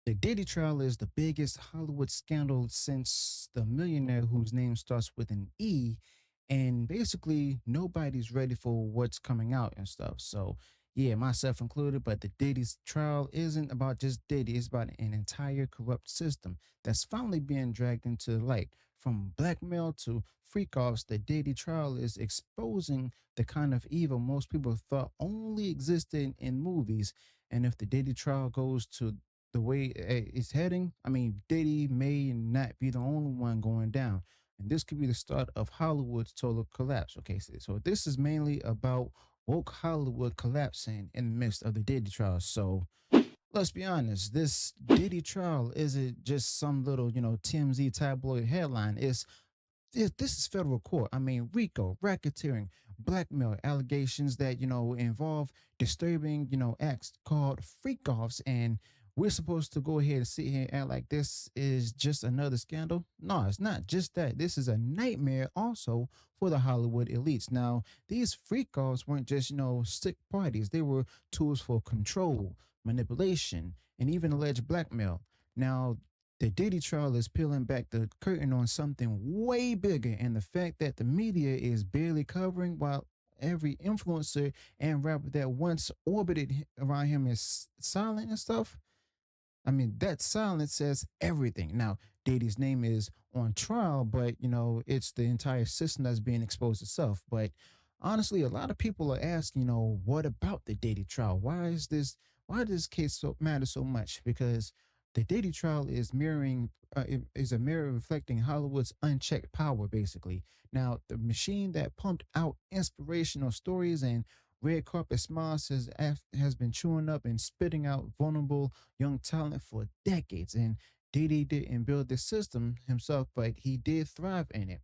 The Diddy trial is the biggest Hollywood scandal since the millionaire whose name starts with an E. And basically, nobody's ready for what's coming out and stuff. So, yeah, myself included. But the Diddy's trial isn't about just Diddy, it's about an entire corrupt system that's finally being dragged into the light. From blackmail to freak offs, the Diddy trial is exposing the kind of evil most people thought only existed in movies. And if the Diddy trial goes to the way it's heading, I mean, Diddy may not be the only one going down. And this could be the start of Hollywood's total collapse. Okay, so this is mainly about woke Hollywood collapsing in the midst of the Diddy trial. So let's be honest, this Diddy trial isn't just some little, TMZ tabloid headline. This is federal court. I mean, RICO, racketeering, blackmail allegations that, involve disturbing, acts called freak offs. And we're supposed to go ahead and sit here and act like this is just another scandal. No, it's not just that. This is a nightmare also for the Hollywood elites. Now, these freak offs weren't just, sick parties, they were tools for control, manipulation, and even alleged blackmail. Now, the Diddy trial is peeling back the curtain on something way bigger, and the fact that the media is barely covering while every influencer and rapper that once orbited around him is silent and stuff. I mean, that silence says everything. Now, Diddy's name is on trial, but it's the entire system that's being exposed itself. But honestly, a lot of people are asking, what about the Diddy trial? Why does this case matter so much? Because the Diddy trial is is a mirror reflecting Hollywood's unchecked power, basically. Now, the machine that pumped out inspirational stories and red carpet smiles has been chewing up and spitting out vulnerable young talent for decades. And Diddy didn't build this system himself, but he did thrive in it.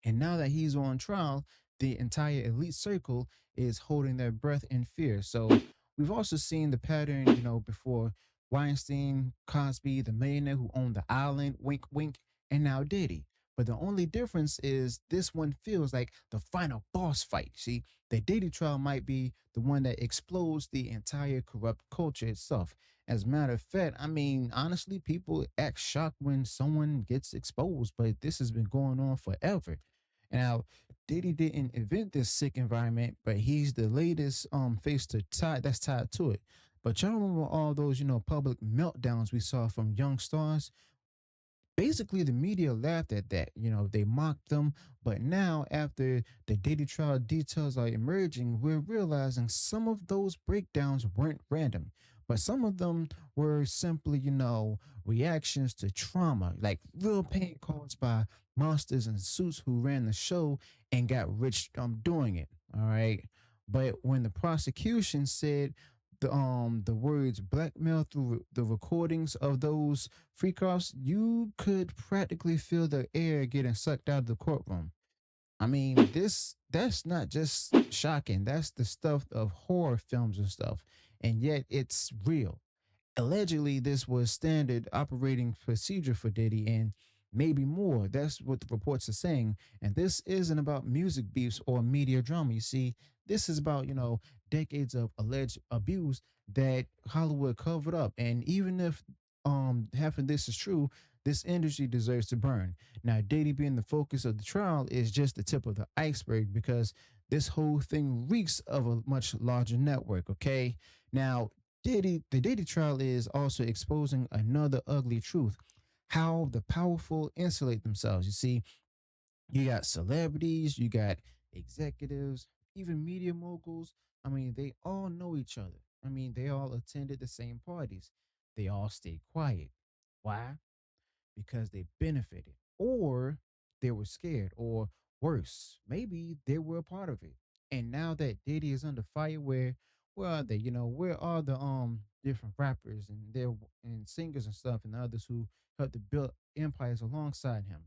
And now that he's on trial, the entire elite circle is holding their breath in fear. So we've also seen the pattern, before Weinstein, Cosby, the millionaire who owned the island, wink, wink, and now Diddy. But the only difference is this one feels like the final boss fight. See, the Diddy trial might be the one that explodes the entire corrupt culture itself. As a matter of fact, I mean, honestly, people act shocked when someone gets exposed, but this has been going on forever. Now, Diddy didn't invent this sick environment, but he's the latest face to tie that's tied to it. But y'all remember all those, public meltdowns we saw from young stars? Basically the media laughed at that. They mocked them. But now, after the Diddy trial details are emerging, we're realizing some of those breakdowns weren't random, but some of them were simply, reactions to trauma, like real pain caused by monsters in suits who ran the show and got rich doing it. All right. But when the prosecution said the words blackmail through the recordings of those freak offs, you could practically feel the air getting sucked out of the courtroom. I mean, that's not just shocking. That's the stuff of horror films and stuff. And yet it's real. Allegedly, this was standard operating procedure for Diddy and maybe more. That's what the reports are saying. And this isn't about music beefs or media drama. You see, this is about, decades of alleged abuse that Hollywood covered up. And even if half of this is true, this industry deserves to burn. Now, Diddy being the focus of the trial is just the tip of the iceberg because this whole thing reeks of a much larger network, okay? Now, the Diddy trial is also exposing another ugly truth: how the powerful insulate themselves. You see, you got celebrities, you got executives, even media moguls. I mean, they all know each other. I mean, they all attended the same parties. They all stayed quiet. Why? Because they benefited, or they were scared, or worse, maybe they were a part of it. And now that Diddy is under fire, where are they? Where are the different rappers and their and singers and stuff and others who helped to build empires alongside him?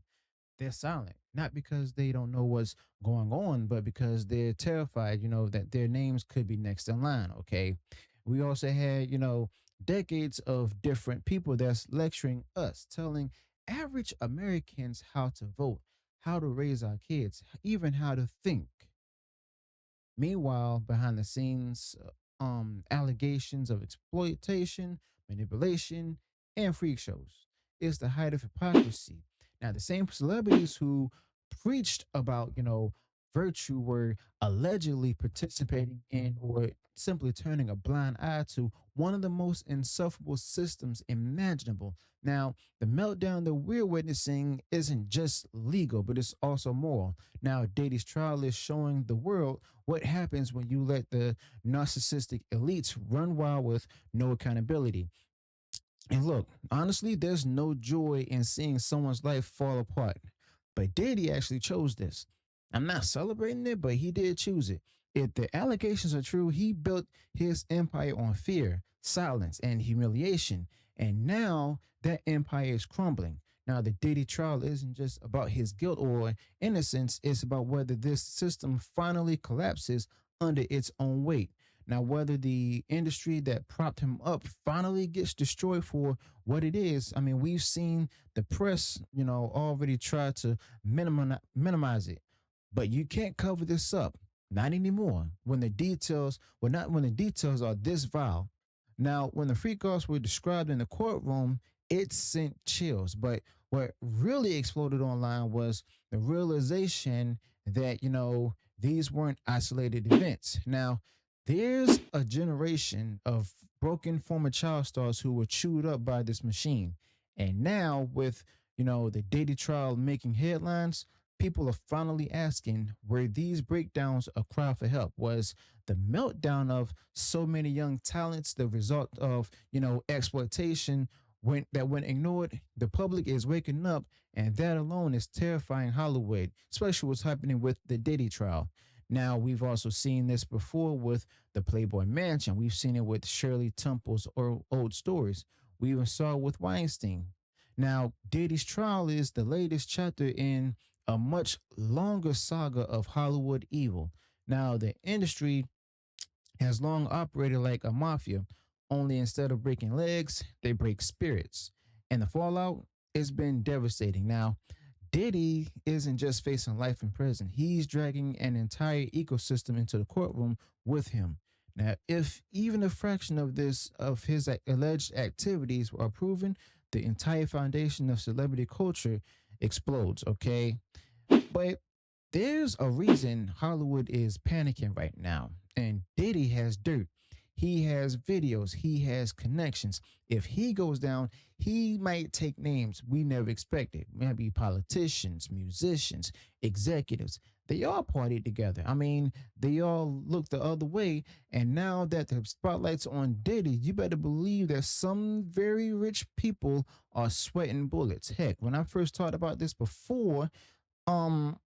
They're silent, not because they don't know what's going on, but because they're terrified, that their names could be next in line. Okay. We also had, decades of different people that's lecturing us, telling average Americans how to vote, how to raise our kids, even how to think. Meanwhile, behind the scenes, allegations of exploitation, manipulation, and freak shows. It's the height of hypocrisy. Now, the same celebrities who preached about, virtue were allegedly participating in or simply turning a blind eye to one of the most insufferable systems imaginable. Now, the meltdown that we're witnessing isn't just legal, but it's also moral. Now, Diddy's trial is showing the world what happens when you let the narcissistic elites run wild with no accountability. And look, honestly, there's no joy in seeing someone's life fall apart. But Diddy actually chose this. I'm not celebrating it, but he did choose it. If the allegations are true, he built his empire on fear, silence, and humiliation. And now that empire is crumbling. Now, the Diddy trial isn't just about his guilt or innocence, it's about whether this system finally collapses under its own weight. Now, whether the industry that propped him up finally gets destroyed for what it is, I mean, we've seen the press, already try to minimize it, but you can't cover this up. Not anymore. Not when the details are this vile. Now, when the freak offs were described in the courtroom, it sent chills. But what really exploded online was the realization that, these weren't isolated events. Now, there's a generation of broken former child stars who were chewed up by this machine. And now, with, the Diddy trial making headlines, people are finally asking, were these breakdowns a cry for help? Was the meltdown of so many young talents the result of, exploitation went ignored? The public is waking up, and that alone is terrifying Hollywood, especially what's happening with the Diddy trial. Now, we've also seen this before with the Playboy Mansion. We've seen it with Shirley Temple's old stories. We even saw it with Weinstein. Now, Diddy's trial is the latest chapter in a much longer saga of Hollywood evil. Now, the industry has long operated like a mafia, only instead of breaking legs, they break spirits. And the fallout has been devastating. Now, Diddy isn't just facing life in prison, he's dragging an entire ecosystem into the courtroom with him. Now, if even a fraction of his alleged activities are proven, the entire foundation of celebrity culture explodes, okay? But there's a reason Hollywood is panicking right now. And Diddy has dirt. He has videos. He has connections. If he goes down, he might take names we never expected. Maybe politicians, musicians, executives. They all partied together. I mean, they all look the other way. And now that the spotlight's on Diddy, you better believe that some very rich people are sweating bullets. Heck, when I first talked about this before, um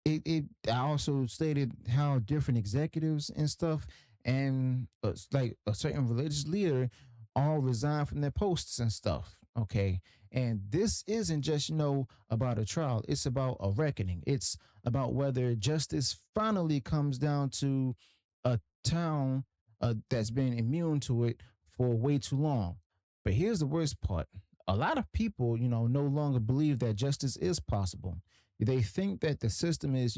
it I also stated how different executives and stuff and like a certain religious leader all resigned from their posts and stuff. Okay. And this isn't just, about a trial. It's about a reckoning. It's about whether justice finally comes down to a town that's been immune to it for way too long. But here's the worst part. A lot of people, no longer believe that justice is possible. They think that the system is,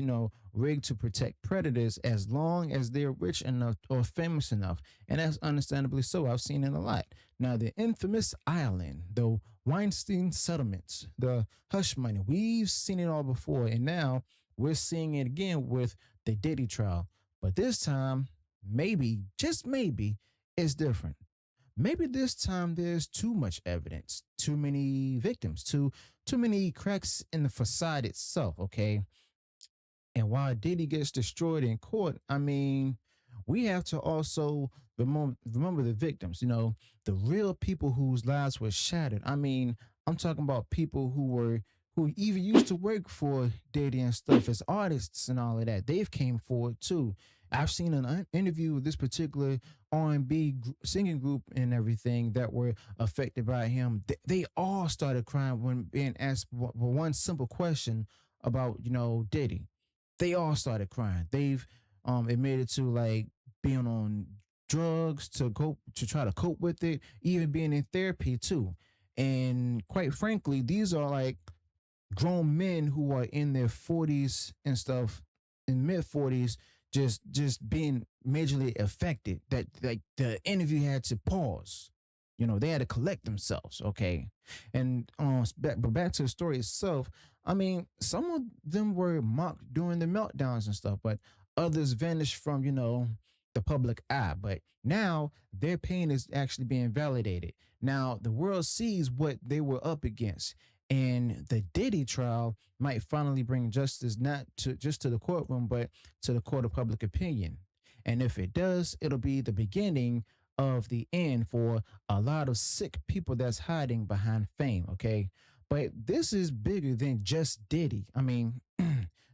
rigged to protect predators as long as they're rich enough or famous enough. And that's understandably so. I've seen it a lot. Now, the infamous island, the Weinstein settlements, the hush money, we've seen it all before. And now we're seeing it again with the Diddy trial. But this time, maybe, just maybe, it's different. Maybe this time there's too much evidence, too many victims, too many cracks in the facade itself, okay? And while Diddy gets destroyed in court, I mean, we have to also remember the victims, the real people whose lives were shattered. I mean, I'm talking about people who even used to work for Diddy and stuff as artists and all of that. They've came forward too. I've seen an interview with this particular R&B singing group and everything that were affected by him. They all started crying when being asked one simple question about, Diddy. They all started crying. They've admitted to like being on drugs to try to cope with it, even being in therapy too. And quite frankly, these are like grown men who are in their 40s and stuff, in mid 40s, just being majorly affected. That like the interview had to pause. They had to collect themselves. Okay, and back to the story itself. I mean, some of them were mocked during the meltdowns and stuff, but others vanished from the public eye. But now their pain is actually being validated. Now the world sees what they were up against, and the Diddy trial might finally bring justice not to just to the courtroom, but to the court of public opinion. And if it does, it'll be the beginning of the end for a lot of sick people that's hiding behind fame. Okay. But this is bigger than just Diddy. I mean,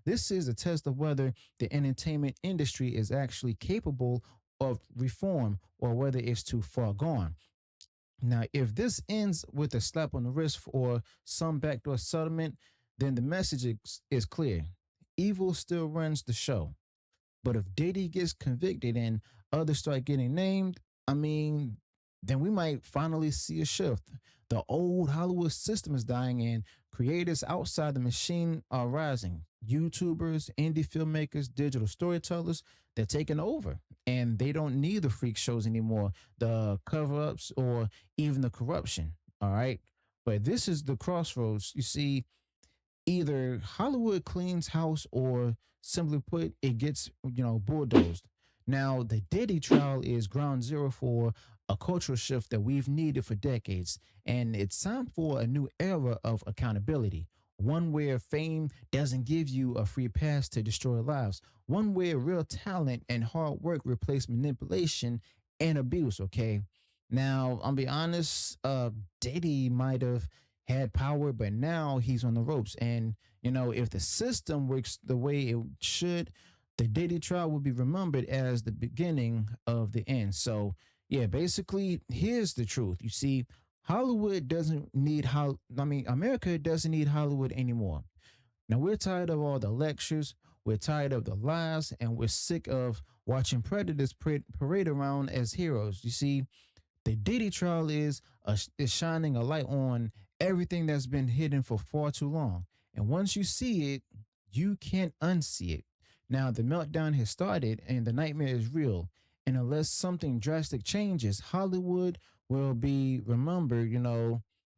this is a test of whether the entertainment industry is actually capable of reform or whether it's too far gone. Now, if this ends with a slap on the wrist or some backdoor settlement, then the message is clear. Evil still runs the show. But if Diddy gets convicted and others start getting named, I mean, then we might finally see a shift. The old Hollywood system is dying and creators outside the machine are rising. YouTubers, indie filmmakers, digital storytellers, they're taking over. And they don't need the freak shows anymore, the cover ups, or even the corruption. All right. But this is the crossroads. You see, either Hollywood cleans house or simply put, it gets, bulldozed. Now, the Diddy trial is ground zero for a cultural shift that we've needed for decades. And it's time for a new era of accountability. One where fame doesn't give you a free pass to destroy lives. One where real talent and hard work replace manipulation and abuse, okay? Now, I'll be honest, Diddy might have had power, but now he's on the ropes. And, if the system works the way it should, the Diddy trial will be remembered as the beginning of the end. So, yeah, basically, here's the truth. You see, Hollywood doesn't need America doesn't need Hollywood anymore. Now, we're tired of all the lectures, we're tired of the lies, and we're sick of watching predators parade around as heroes. You see, the Diddy trial is shining a light on everything that's been hidden for far too long. And once you see it, you can't unsee it. Now, the meltdown has started and the nightmare is real. And unless something drastic changes, Hollywood will be remembered,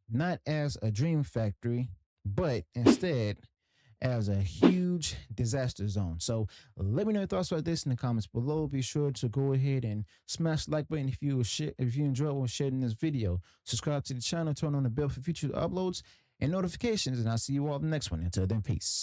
not as a dream factory, but instead as a huge disaster zone. So let me know your thoughts about this in the comments below. Be sure to go ahead and smash the like button if you enjoyed what shared in this video. Subscribe to the channel, turn on the bell for future uploads and notifications, and I'll see you all in the next one. Until then, peace.